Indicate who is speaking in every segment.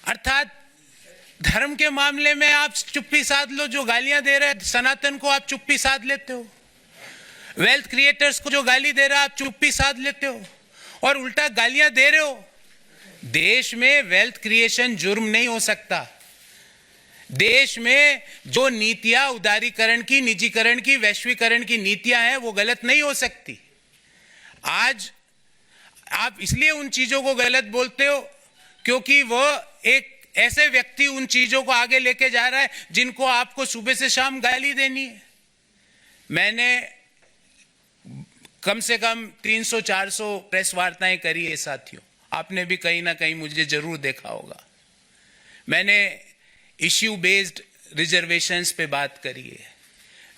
Speaker 1: अर्थात धर्म के मामले में आप चुप्पी साध लो, जो गालियां दे रहे हैं सनातन को आप चुप्पी साध लेते हो, वेल्थ क्रिएटर्स को जो गाली दे रहा है आप चुप्पी साध लेते हो और उल्टा गालियां दे रहे हो। देश में वेल्थ क्रिएशन जुर्म नहीं हो सकता। देश में जो नीतियां उदारीकरण की, निजीकरण की, वैश्वीकरण की नीतियां हैं वो गलत नहीं हो सकती। आज आप इसलिए उन चीजों को गलत बोलते हो क्योंकि वो एक ऐसे व्यक्ति उन चीजों को आगे लेके जा रहा है जिनको आपको सुबह से शाम गाली देनी है। मैंने कम से कम 300-400 प्रेस वार्ताएं करी है साथियों, आपने भी कहीं ना कहीं मुझे जरूर देखा होगा। मैंने इश्यू बेस्ड रिजर्वेशंस पे बात करी है,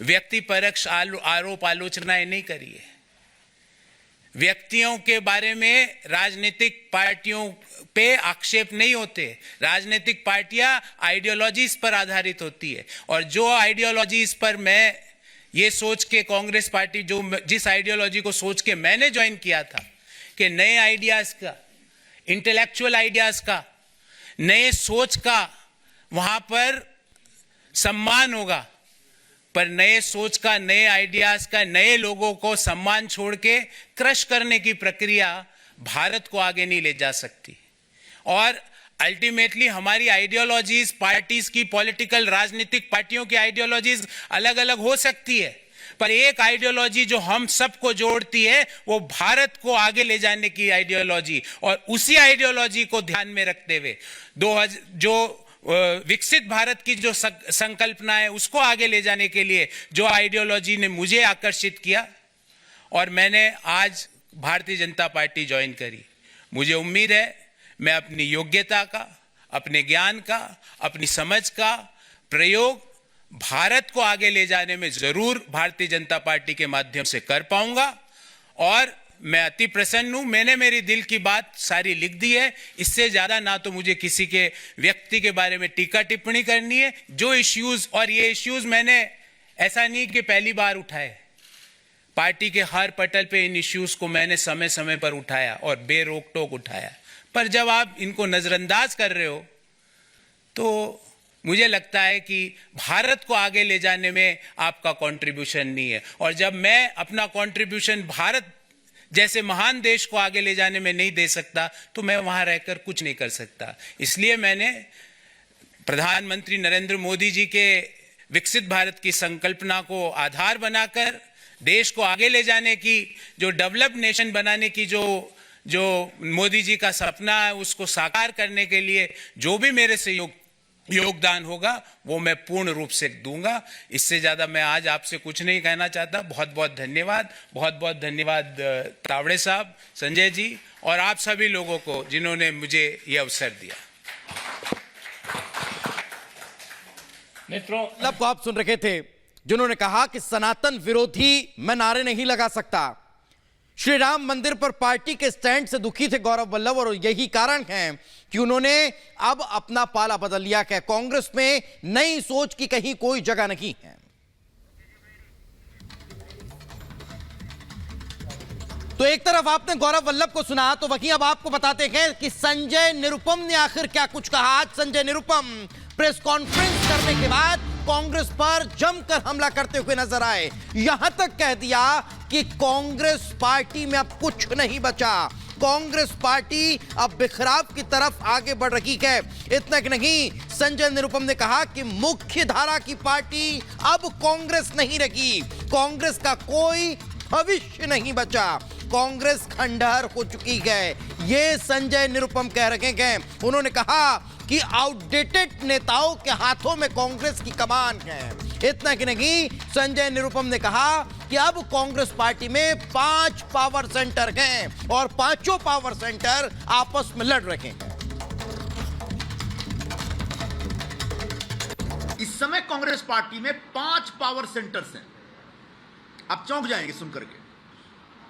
Speaker 1: व्यक्ति परक्ष आरोप आलोचनाएं नहीं करी है। व्यक्तियों के बारे में राजनीतिक पार्टियों पे आक्षेप नहीं होते। राजनीतिक पार्टियां आइडियोलॉजीज पर आधारित होती है और जो आइडियोलॉजीज पर मैं ये सोच के कांग्रेस पार्टी जिस आइडियोलॉजी को सोच के मैंने ज्वाइन किया था कि नए आइडियाज का, इंटेलेक्चुअल आइडियाज का, नए सोच का वहां पर सम्मान होगा, पर नए सोच का, नए आइडियाज का, नए लोगों को सम्मान छोड़ के क्रश करने की प्रक्रिया भारत को आगे नहीं ले जा सकती। और अल्टीमेटली हमारी आइडियोलॉजीज, पार्टीज की, पॉलिटिकल राजनीतिक पार्टियों की आइडियोलॉजीज अलग अलग हो सकती है, पर एक आइडियोलॉजी जो हम सबको जोड़ती है वो भारत को आगे ले जाने की आइडियोलॉजी, और उसी आइडियोलॉजी को ध्यान में रखते हुए जो विकसित भारत की जो संकल्पना है उसको आगे ले जाने के लिए जो आइडियोलॉजी ने मुझे आकर्षित किया और मैंने आज भारतीय जनता पार्टी ज्वाइन करी। मुझे उम्मीद है मैं अपनी योग्यता का, अपने ज्ञान का, अपनी समझ का प्रयोग भारत को आगे ले जाने में जरूर भारतीय जनता पार्टी के माध्यम से कर पाऊंगा और मैं अति प्रसन्न हूं। मैंने मेरी दिल की बात सारी लिख दी है, इससे ज्यादा ना तो मुझे किसी के व्यक्ति के बारे में टीका टिप्पणी करनी है। जो इश्यूज, और ये इश्यूज मैंने ऐसा नहीं कि पहली बार उठाए, पार्टी के हर पटल पे इन इश्यूज को मैंने समय समय पर उठाया और बेरोक टोक उठाया, पर जब आप इनको नजरअंदाज कर रहे हो तो मुझे लगता है कि भारत को आगे ले जाने में आपका कंट्रीब्यूशन नहीं है। और जब मैं अपना कंट्रीब्यूशन भारत जैसे महान देश को आगे ले जाने में नहीं दे सकता तो मैं वहां रहकर कुछ नहीं कर सकता। इसलिए मैंने प्रधानमंत्री नरेंद्र मोदी जी के विकसित भारत की संकल्पना को आधार बनाकर देश को आगे ले जाने की, जो डेवलप्ड नेशन बनाने की जो मोदी जी का सपना है उसको साकार करने के लिए जो भी मेरे से योगदान होगा वो मैं पूर्ण रूप से दूंगा। इससे ज्यादा मैं आज आपसे कुछ नहीं कहना चाहता। बहुत बहुत धन्यवाद, बहुत बहुत धन्यवाद तावड़े साहब, संजय जी और आप सभी लोगों को जिन्होंने मुझे यह अवसर दिया।
Speaker 2: मित्रों, को आप सुन रहे थे जिन्होंने कहा कि सनातन विरोधी मैं नारे नहीं लगा सकता। श्री राम मंदिर पर पार्टी के स्टैंड से दुखी थे गौरव वल्लभ और यही कारण है कि उन्होंने अब अपना पाला बदल लिया है। कांग्रेस में नई सोच की कहीं कोई जगह नहीं है। तो एक तरफ आपने गौरव वल्लभ को सुना, तो वहीं अब आपको बताते हैं कि संजय निरुपम ने आखिर क्या कुछ कहा। आज संजय निरुपम प्रेस कॉन्फ्रेंस करने के बाद कांग्रेस पर जमकर हमला करते हुए नजर आए। यहां तक कह दिया कि कांग्रेस पार्टी में अब कुछ नहीं बचा, कांग्रेस पार्टी अब बिखराव की तरफ आगे बढ़ रही है। इतना कि नहीं, संजय निरुपम ने कहा कि मुख्य धारा की पार्टी अब कांग्रेस नहीं रही, कांग्रेस का कोई भविष्य नहीं बचा, कांग्रेस खंडहर हो चुकी है। ये संजय निरुपम कह रहे हैं। उन्होंने कहा कि आउटडेटेड नेताओं के हाथों में कांग्रेस की कमान है। इतना कि नहीं, संजय निरुपम ने कहा कि अब कांग्रेस पार्टी में 5 पावर सेंटर हैं और 5 पावर सेंटर आपस में लड़ रहे हैं।
Speaker 3: इस समय कांग्रेस पार्टी में 5 पावर सेंटर्स हैं। आप चौंक जाएंगे सुनकर के,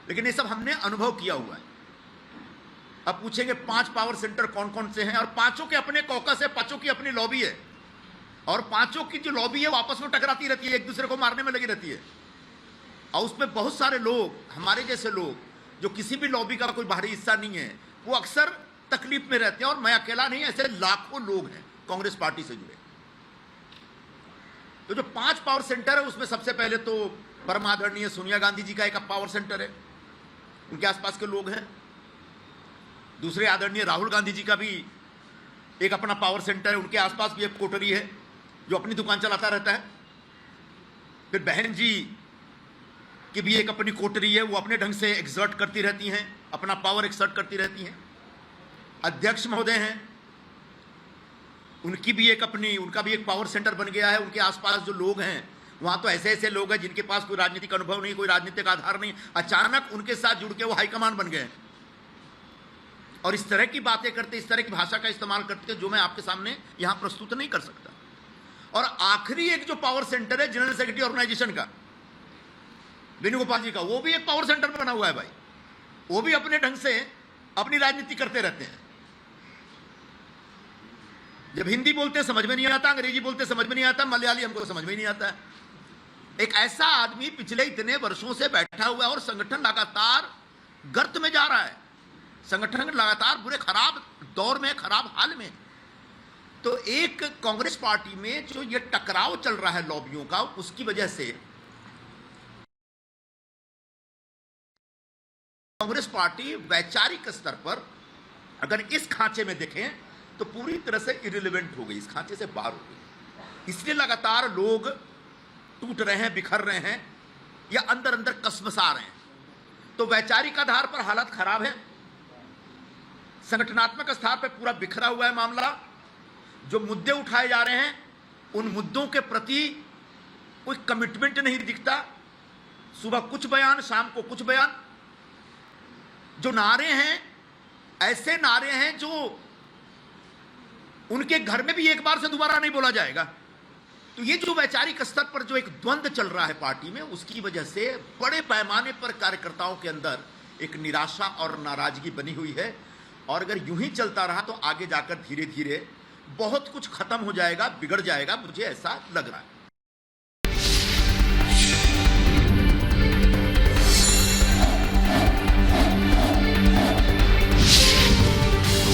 Speaker 3: लेकिन ये सब हमने अनुभव किया हुआ है। अब पूछेंगे 5 पावर सेंटर कौन कौन से हैं, और 5 के अपने कॉकस है, 5 की अपनी लॉबी है, और 5 की जो लॉबी है वो आपस में टकराती रहती है, एक दूसरे को मारने में लगी रहती है। और उसमें बहुत सारे लोग, हमारे जैसे लोग जो किसी भी लॉबी का कोई बाहरी हिस्सा नहीं है, वो अक्सर तकलीफ में रहते हैं, और मैं अकेला नहीं, ऐसे लाखों लोग हैं कांग्रेस पार्टी से जुड़े। तो जो 5 पावर सेंटर है उसमें सबसे पहले तो परम आदरणीय सोनिया गांधी जी का एक पावर सेंटर है, उनके आसपास के लोग हैं। दूसरे आदरणीय राहुल गांधी जी का भी एक अपना पावर सेंटर है, उनके आसपास भी एक कोटरी है जो अपनी दुकान चलाता रहता है। फिर बहन जी की भी एक अपनी कोटरी है, वो अपने ढंग से एक्सर्ट करती रहती हैं, अपना पावर एक्सर्ट करती रहती हैं। अध्यक्ष महोदय हैं, उनका भी एक पावर सेंटर बन गया है। उनके आसपास जो लोग हैं वहां तो ऐसे ऐसे लोग हैं जिनके पास कोई राजनीतिक अनुभव नहीं, कोई राजनीतिक आधार नहीं, अचानक उनके साथ जुड़ के वो हाईकमान बन गए हैं और इस तरह की बातें करते, इस तरह की भाषा का इस्तेमाल करते जो मैं आपके सामने यहां प्रस्तुत नहीं कर सकता। और आखिरी एक जो पावर सेंटर है जनरल सेक्रेटरी ऑर्गेनाइजेशन का, वेणुगोपाल जी का, वो भी एक पावर सेंटर बना हुआ है भाई। वो भी अपने ढंग से अपनी राजनीति करते रहते हैं। जब हिंदी बोलते समझ में नहीं आता, अंग्रेजी बोलते समझ में नहीं आता, मलयाली हमको समझ में नहीं आता है। एक ऐसा आदमी पिछले इतने वर्षों से बैठा हुआ है और संगठन लगातार गर्त में जा रहा है, संगठन लगातार बुरे खराब दौर में, खराब हाल में। तो एक कांग्रेस पार्टी में जो ये टकराव चल रहा है लॉबियों का, उसकी वजह से कांग्रेस पार्टी वैचारिक स्तर पर अगर इस खांचे में देखें तो पूरी तरह से इरिलेवेंट हो गई, इस खांचे से बाहर हो गई। इसलिए लगातार लोग टूट रहे हैं, बिखर रहे हैं या अंदर अंदर कसमसा रहे हैं। तो वैचारिक आधार पर हालत खराब है, संगठनात्मक स्तर पर पूरा बिखरा हुआ है मामला। जो मुद्दे उठाए जा रहे हैं उन मुद्दों के प्रति कोई कमिटमेंट नहीं दिखता। सुबह कुछ बयान, शाम को कुछ बयान। जो नारे हैं ऐसे नारे हैं जो उनके घर में भी एक बार से दोबारा नहीं बोला जाएगा। तो ये जो वैचारिक स्तर पर जो एक द्वंद्व चल रहा है पार्टी में, उसकी वजह से बड़े पैमाने पर कार्यकर्ताओं के अंदर एक निराशा और नाराजगी बनी हुई है। और अगर यूं ही चलता रहा तो आगे जाकर धीरे धीरे बहुत कुछ खत्म हो जाएगा, बिगड़ जाएगा, मुझे ऐसा लग रहा है।